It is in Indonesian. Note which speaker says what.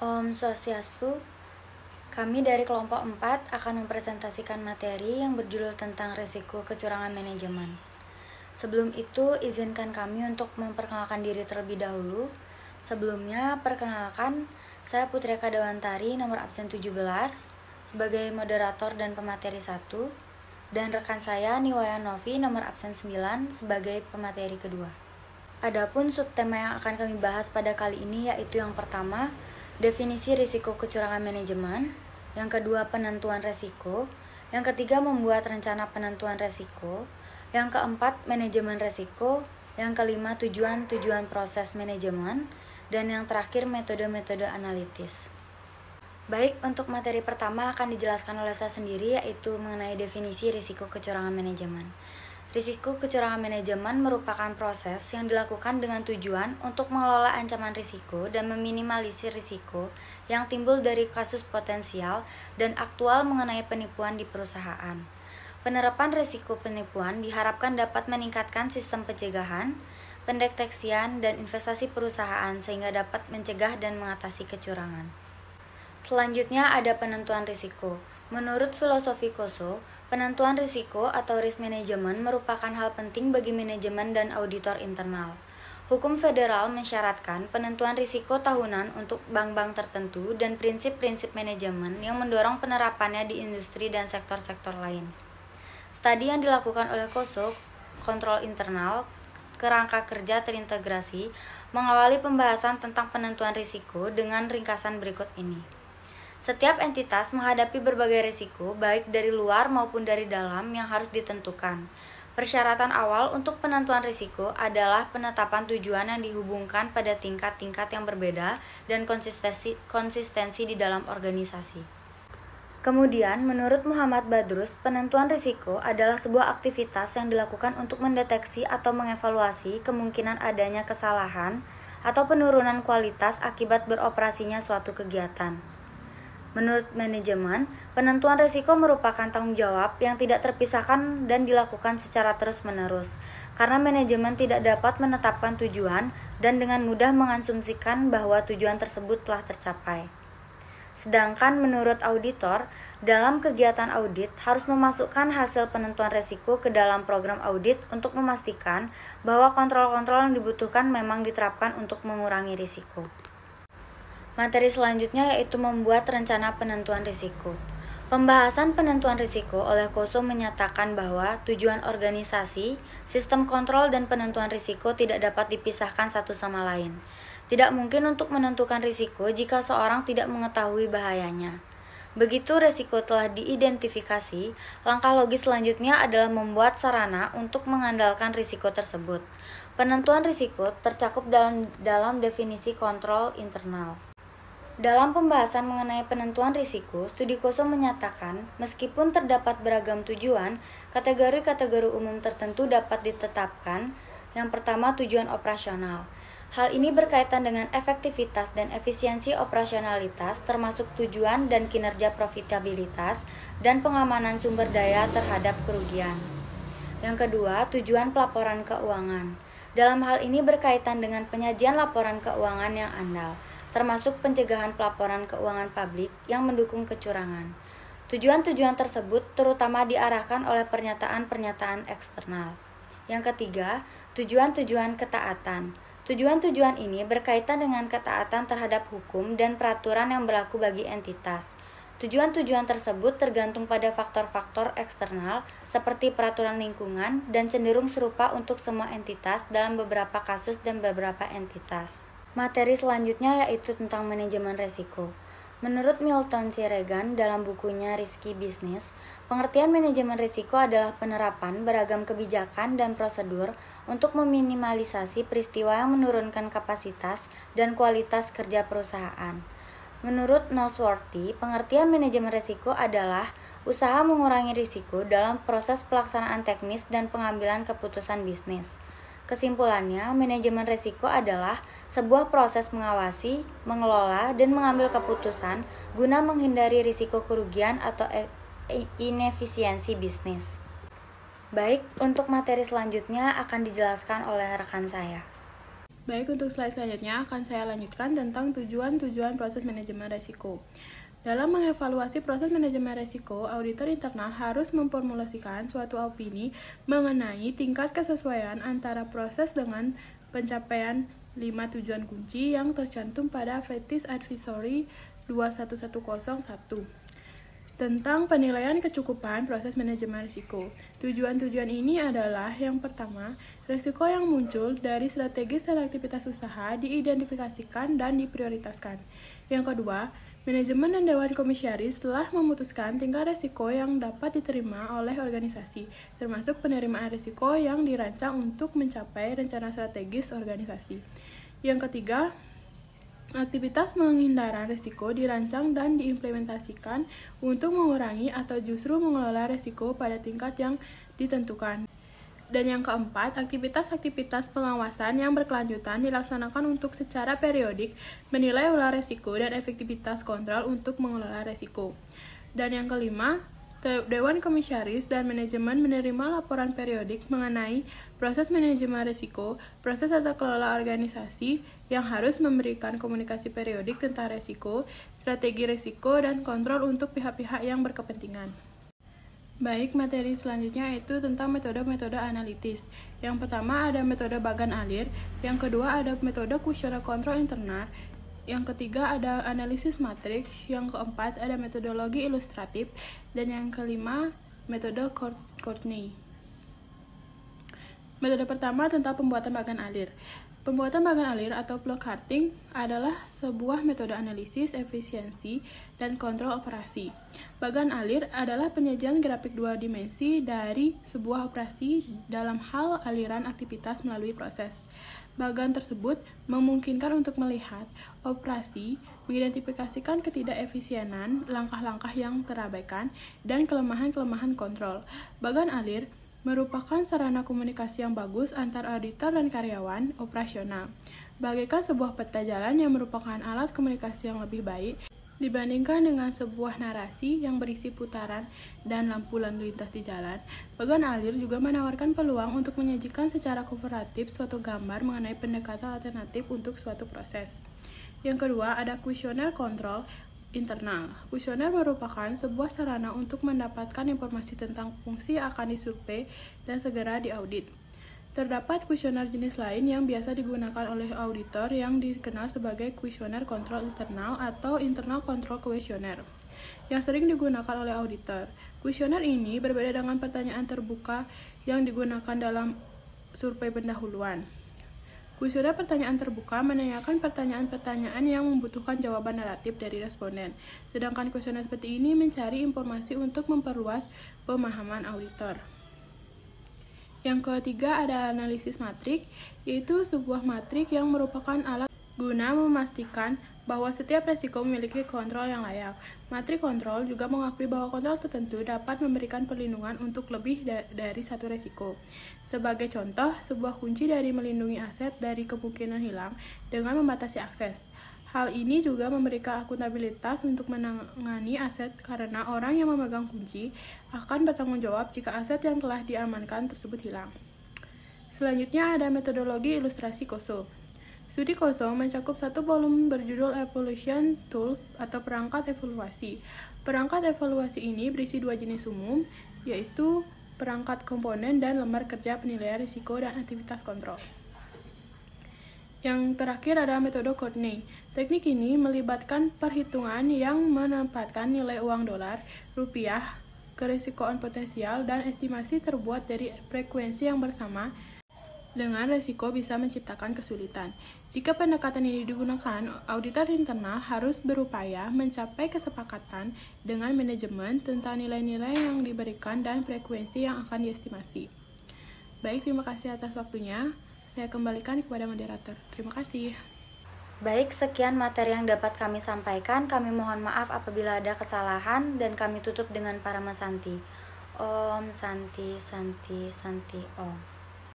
Speaker 1: Om Swastiastu, kami dari kelompok 4 akan mempresentasikan materi yang berjudul tentang risiko kecurangan manajemen. Sebelum itu, izinkan kami untuk memperkenalkan diri terlebih dahulu. Sebelumnya, perkenalkan, saya Putri Eka Dewantari, nomor absen 17, sebagai moderator dan pemateri 1, dan rekan saya Niwaya Novi, nomor absen 9, sebagai pemateri kedua. Adapun subtema yang akan kami bahas pada kali ini yaitu yang pertama, definisi risiko kecurangan manajemen, yang kedua penentuan risiko, yang ketiga membuat rencana penentuan risiko, yang keempat manajemen risiko, yang kelima tujuan proses manajemen, dan yang terakhir metode-metode analitis. Baik, untuk materi pertama akan dijelaskan oleh saya sendiri yaitu mengenai definisi risiko kecurangan manajemen. Risiko kecurangan manajemen merupakan proses yang dilakukan dengan tujuan untuk mengelola ancaman risiko dan meminimalisir risiko yang timbul dari kasus potensial dan aktual mengenai penipuan di perusahaan. Penerapan risiko penipuan diharapkan dapat meningkatkan sistem pencegahan, pendeteksian, dan investasi perusahaan sehingga dapat mencegah dan mengatasi kecurangan. Selanjutnya ada penentuan risiko. Menurut filosofi Koso, penentuan risiko atau risk management merupakan hal penting bagi manajemen dan auditor internal. Hukum federal mensyaratkan penentuan risiko tahunan untuk bank-bank tertentu dan prinsip-prinsip manajemen yang mendorong penerapannya di industri dan sektor-sektor lain. Studi yang dilakukan oleh Koso, kontrol internal, kerangka kerja terintegrasi, mengawali pembahasan tentang penentuan risiko dengan ringkasan berikut ini. Setiap entitas menghadapi berbagai risiko, baik dari luar maupun dari dalam, yang harus ditentukan. Persyaratan awal untuk penentuan risiko adalah penetapan tujuan yang dihubungkan pada tingkat-tingkat yang berbeda dan konsistensi di dalam organisasi. Kemudian, menurut Muhammad Badrus, penentuan risiko adalah sebuah aktivitas yang dilakukan untuk mendeteksi atau mengevaluasi kemungkinan adanya kesalahan atau penurunan kualitas akibat beroperasinya suatu kegiatan. Menurut manajemen, penentuan risiko merupakan tanggung jawab yang tidak terpisahkan dan dilakukan secara terus-menerus, karena manajemen tidak dapat menetapkan tujuan dan dengan mudah mengasumsikan bahwa tujuan tersebut telah tercapai. Sedangkan menurut auditor, dalam kegiatan audit harus memasukkan hasil penentuan risiko ke dalam program audit untuk memastikan bahwa kontrol-kontrol yang dibutuhkan memang diterapkan untuk mengurangi risiko. Materi selanjutnya yaitu membuat rencana penentuan risiko. Pembahasan penentuan risiko oleh Koso menyatakan bahwa tujuan organisasi, sistem kontrol dan penentuan risiko tidak dapat dipisahkan satu sama lain. Tidak mungkin untuk menentukan risiko jika seorang tidak mengetahui bahayanya. Begitu risiko telah diidentifikasi, langkah logis selanjutnya adalah membuat sarana untuk mengandalkan risiko tersebut. Penentuan risiko tercakup dalam definisi kontrol internal. Dalam pembahasan mengenai penentuan risiko, studi Koso menyatakan, meskipun terdapat beragam tujuan, kategori-kategori umum tertentu dapat ditetapkan. Yang pertama, tujuan operasional. Hal ini berkaitan dengan efektivitas dan efisiensi operasionalitas, termasuk tujuan dan kinerja profitabilitas, dan pengamanan sumber daya terhadap kerugian. Yang kedua, tujuan pelaporan keuangan. Dalam hal ini berkaitan dengan penyajian laporan keuangan yang andal, termasuk pencegahan pelaporan keuangan publik yang mendukung kecurangan. Tujuan-tujuan tersebut terutama diarahkan oleh pernyataan-pernyataan eksternal. Yang ketiga, tujuan-tujuan ketaatan. Tujuan-tujuan ini berkaitan dengan ketaatan terhadap hukum dan peraturan yang berlaku bagi entitas. Tujuan-tujuan tersebut tergantung pada faktor-faktor eksternal seperti peraturan lingkungan dan cenderung serupa untuk semua entitas dalam beberapa kasus dan beberapa entitas. Materi selanjutnya yaitu tentang manajemen risiko. Menurut Milton C. Regan dalam bukunya Risky Business, pengertian manajemen risiko adalah penerapan beragam kebijakan dan prosedur untuk meminimalisasi peristiwa yang menurunkan kapasitas dan kualitas kerja perusahaan. Menurut Nosworthy, pengertian manajemen risiko adalah usaha mengurangi risiko dalam proses pelaksanaan teknis dan pengambilan keputusan bisnis. Kesimpulannya, manajemen risiko adalah sebuah proses mengawasi, mengelola, dan mengambil keputusan guna menghindari risiko kerugian atau inefisiensi bisnis. Baik, untuk materi selanjutnya akan dijelaskan oleh rekan saya.
Speaker 2: Baik, untuk slide selanjutnya akan saya lanjutkan tentang tujuan-tujuan proses manajemen resiko. Dalam mengevaluasi proses manajemen risiko, auditor internal harus memformulasikan suatu opini mengenai tingkat kesesuaian antara proses dengan pencapaian 5 tujuan kunci yang tercantum pada Fetish Advisory 21101 tentang penilaian kecukupan proses manajemen risiko. Tujuan-tujuan ini adalah yang pertama, risiko yang muncul dari strategis dan aktivitas usaha diidentifikasikan dan diprioritaskan. Yang kedua, manajemen dan Dewan Komisaris telah memutuskan tingkat risiko yang dapat diterima oleh organisasi, termasuk penerimaan risiko yang dirancang untuk mencapai rencana strategis organisasi. Yang ketiga, aktivitas penghindaran risiko dirancang dan diimplementasikan untuk mengurangi atau justru mengelola risiko pada tingkat yang ditentukan. Dan yang keempat, aktivitas-aktivitas pengawasan yang berkelanjutan dilaksanakan untuk secara periodik menilai ulah risiko dan efektivitas kontrol untuk mengelola risiko. Dan yang kelima, Dewan Komisaris dan manajemen menerima laporan periodik mengenai proses manajemen risiko, proses tata kelola organisasi yang harus memberikan komunikasi periodik tentang risiko, strategi risiko, dan kontrol untuk pihak-pihak yang berkepentingan. Baik, materi selanjutnya yaitu tentang metode-metode analitis. Yang pertama ada metode bagan alir, yang kedua ada metode kuesioner kontrol internal, yang ketiga ada analisis matriks, yang keempat ada metodologi ilustratif, dan yang kelima metode Courtney. Metode pertama tentang pembuatan bagan alir. Pembuatan bagan alir atau flow charting adalah sebuah metode analisis, efisiensi, dan kontrol operasi. Bagan alir adalah penyajian grafik dua dimensi dari sebuah operasi dalam hal aliran aktivitas melalui proses. Bagan tersebut memungkinkan untuk melihat operasi, mengidentifikasikan ketidakefisienan, langkah-langkah yang terabaikan, dan kelemahan-kelemahan kontrol. Bagan alir merupakan sarana komunikasi yang bagus antar auditor dan karyawan operasional, bagaikan sebuah peta jalan yang merupakan alat komunikasi yang lebih baik dibandingkan dengan sebuah narasi yang berisi putaran dan lampu lalu lintas di jalan. Bagan alir juga menawarkan peluang untuk menyajikan secara kooperatif suatu gambar mengenai pendekatan alternatif untuk suatu proses. Yang kedua, ada kuesioner kontrol internal. Kuesioner merupakan sebuah sarana untuk mendapatkan informasi tentang fungsi yang akan disurvei dan segera diaudit. Terdapat kuesioner jenis lain yang biasa digunakan oleh auditor yang dikenal sebagai kuesioner kontrol internal atau internal control questionnaire, yang sering digunakan oleh auditor. Kuesioner ini berbeda dengan pertanyaan terbuka yang digunakan dalam survei pendahuluan. Kuesioner pertanyaan terbuka menanyakan pertanyaan-pertanyaan yang membutuhkan jawaban naratif dari responden, sedangkan kuesioner seperti ini mencari informasi untuk memperluas pemahaman auditor. Yang ketiga ada analisis matrik, yaitu sebuah matrik yang merupakan alat guna memastikan bahwa setiap risiko memiliki kontrol yang layak. Matrik kontrol juga mengakui bahwa kontrol tertentu dapat memberikan perlindungan untuk lebih dari satu risiko. Sebagai contoh, sebuah kunci dari melindungi aset dari kemungkinan hilang dengan membatasi akses. Hal ini juga memberikan akuntabilitas untuk menangani aset karena orang yang memegang kunci akan bertanggung jawab jika aset yang telah diamankan tersebut hilang. Selanjutnya ada metodologi ilustrasi KOSO. Studi KOSO mencakup satu volume berjudul Evaluation Tools atau perangkat evaluasi. Perangkat evaluasi ini berisi dua jenis umum, yaitu perangkat komponen dan lembar kerja penilaian risiko dan aktivitas kontrol. Yang terakhir ada metode Courtney. Teknik ini melibatkan perhitungan yang menempatkan nilai uang dolar, rupiah, kerisikoan potensial, dan estimasi terbuat dari frekuensi yang bersama dengan risiko bisa menciptakan kesulitan. Jika pendekatan ini digunakan, auditor internal harus berupaya mencapai kesepakatan dengan manajemen tentang nilai-nilai yang diberikan dan frekuensi yang akan diestimasi. Baik, terima kasih atas waktunya. Saya kembalikan kepada moderator. Terima kasih.
Speaker 1: Baik, sekian materi yang dapat kami sampaikan. Kami mohon maaf apabila ada kesalahan dan kami tutup dengan Parama Santi. Om Santi Santi Santi Om.